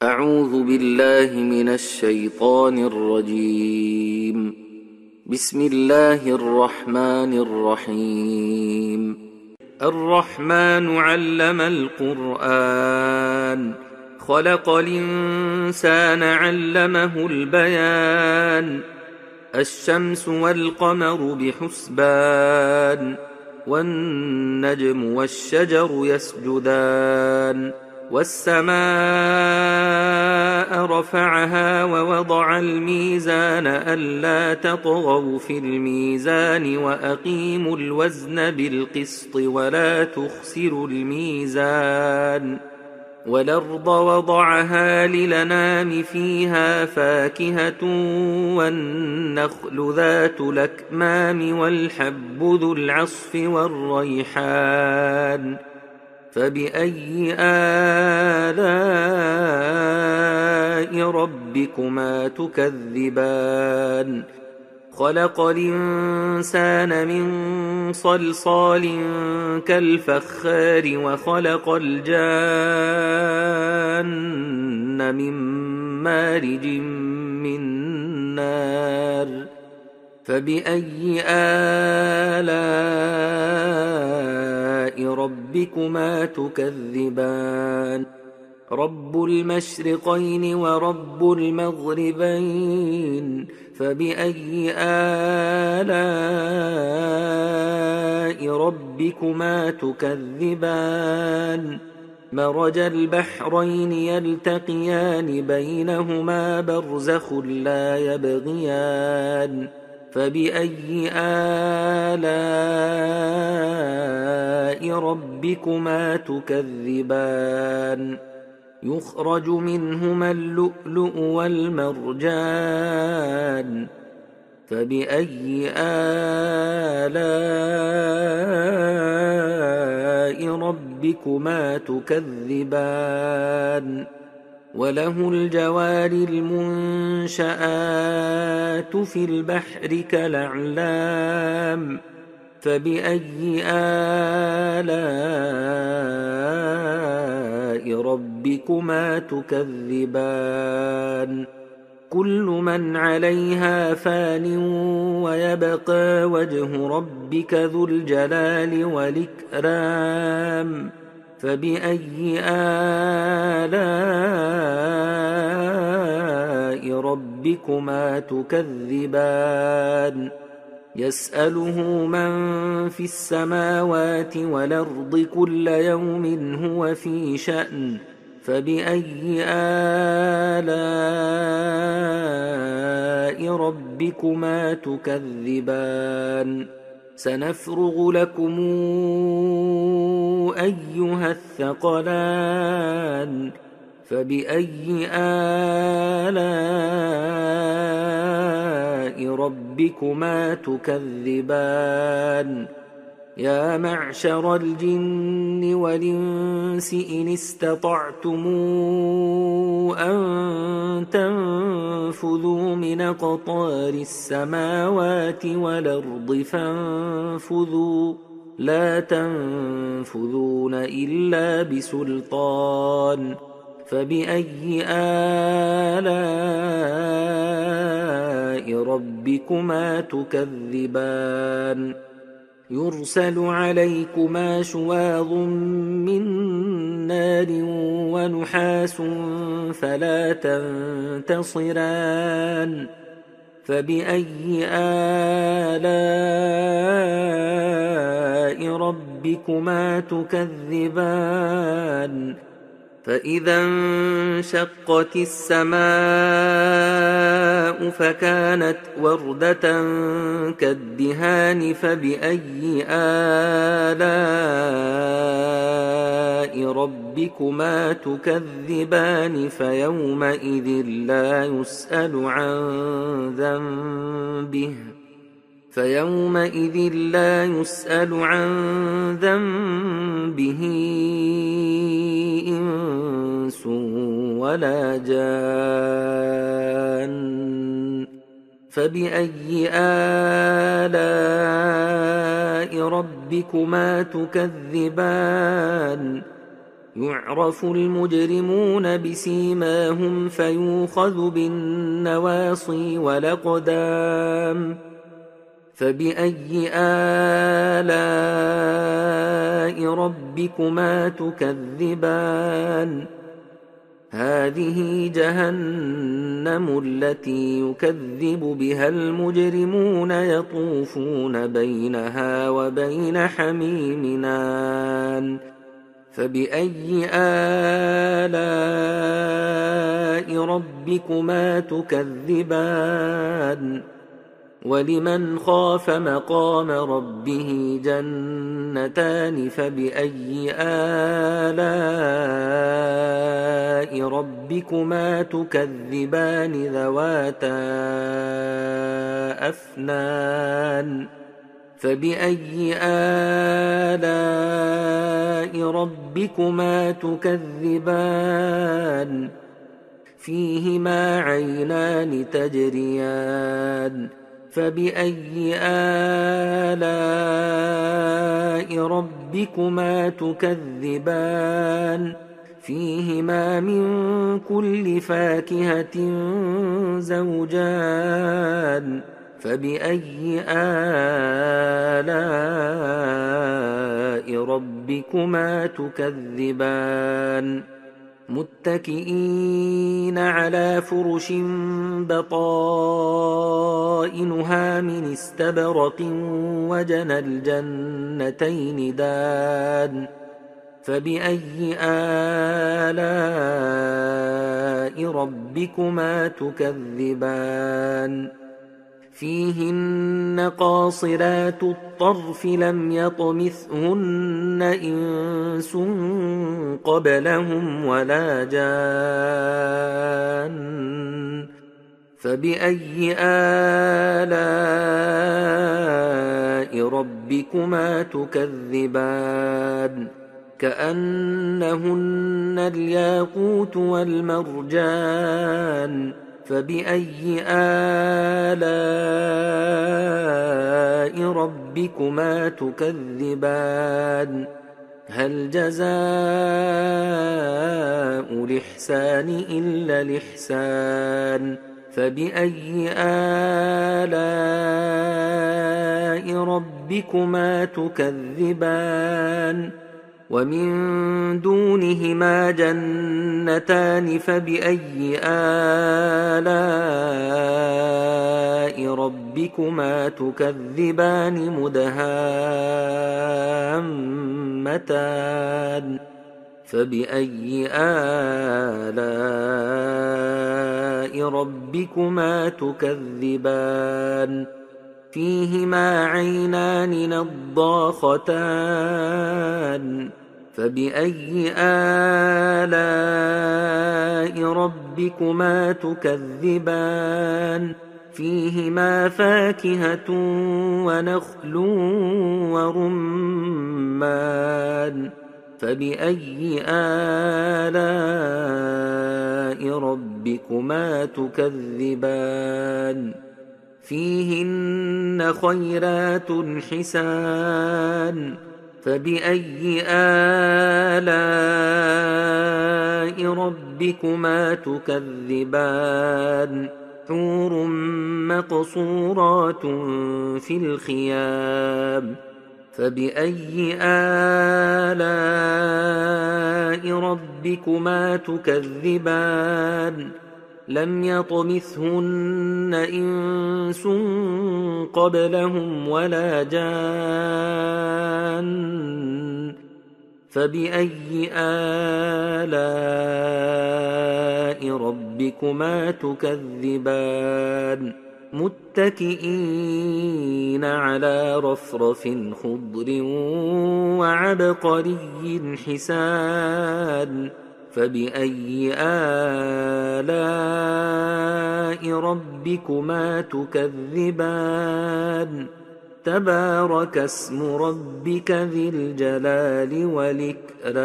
أعوذ بالله من الشيطان الرجيم. بسم الله الرحمن الرحيم. الرحمن علم القرآن خلق الإنسان علمه البيان. الشمس والقمر بحسبان والنجم والشجر يسجدان والسماء رفعها ووضع الميزان ألا تطغوا في الميزان وأقيموا الوزن بالقسط ولا تخسروا الميزان. والأرض وضعها للأنام فيها فاكهة والنخل ذات الأكمام والحب ذو العصف والريحان. فبأي آلاء ربكما تكذبان؟ خلق الإنسان من صلصال كالفخار وخلق الجان من مارج من نار. فبأي آلاء ربكما تكذبان؟ رب المشرقين ورب المغربين. فبأي آلاء ربكما تكذبان؟ مرج البحرين يلتقيان بينهما برزخ لا يبغيان. فبأي آلاء ربكما تكذبان؟ يخرج منهما اللؤلؤ والمرجان. فبأي آلاء ربكما تكذبان؟ وله الجوار المنشآت في البحر كالأعلام. فبأي آلاء ربكما تكذبان؟ كل من عليها فان ويبقى وجه ربك ذو الجلال والإكرام. فبأي آلاء ربكما تكذبان؟ يسأله من في السماوات والأرض كل يوم هو في شأن. فبأي آلاء ربكما تكذبان؟ سنفرغ لكم أيها الثقلان. فبأي آلاء ربكما تكذبان؟ يا معشر الجن والإنس إن استطعتم أن تنفذوا من أقطار السماوات والأرض فانفذوا لا تنفذون إلا بسلطان. فبأي آلاء ربكما تكذبان؟ يرسل عليكما شواظ من نار ونحاس فلا تنتصران. فبأي آلاء ربكما تكذبان؟ فإذا انشقت السماء فكانت وردة كالدهان. فبأي آلاء ربكما تكذبان؟ فيومئذ لا يسأل عن ذنبه إنس ولا جان. فبأي آلاء ربكما تكذبان؟ يعرف المجرمون بسيماهم فيوخذ بالنواصي والأقدام فبأي آلاء ربكما تكذبان هذه جهنم التي يكذب بها المجرمون يطوفون بينها وبين حميم آن فبأي آلاء ربكما تكذبان ولمن خاف مقام ربه جنتان فبأي آلاء ربكما تكذبان ذواتا أفنان فبأي آلاء ربكما تكذبان فيهما عينان تجريان فبأي آلاء ربكما تكذبان فيهما من كل فاكهة زوجان فبأي آلاء ربكما تكذبان متكئين على فرش بطائنها من استبرق وجنى الجنتين دان فبأي آلاء ربكما تكذبان فيهن قاصرات الطرف لم يطمثهن إنس قبلهم ولا جان فبأي آلاء ربكما تكذبان كأنهن الياقوت والمرجان فبأي آلاء ربكما تكذبان هل جزاء الإحسان إلا الإحسان فبأي آلاء ربكما تكذبان ومن دونهما جنتان فبأي آلاء ربكما تكذبان مدهامتان فبأي آلاء ربكما تكذبان فيهما عينان نضاختان فبأي آلاء ربكما تكذبان فيهما فاكهة ونخل ورمان فبأي آلاء ربكما تكذبان فيهن خيرات حسان فبأي آلاء ربكما تكذبان حور مقصورات في الخيام فبأي آلاء ربكما تكذبان لم يطمثهن إنس قبلهم ولا جان فبأي آلاء ربكما تكذبان متكئين على رفرف خضر وعبقري حسان فبأي آلاء ربكما تكذبان تبارك اسم ربك ذي الجلال والإكرام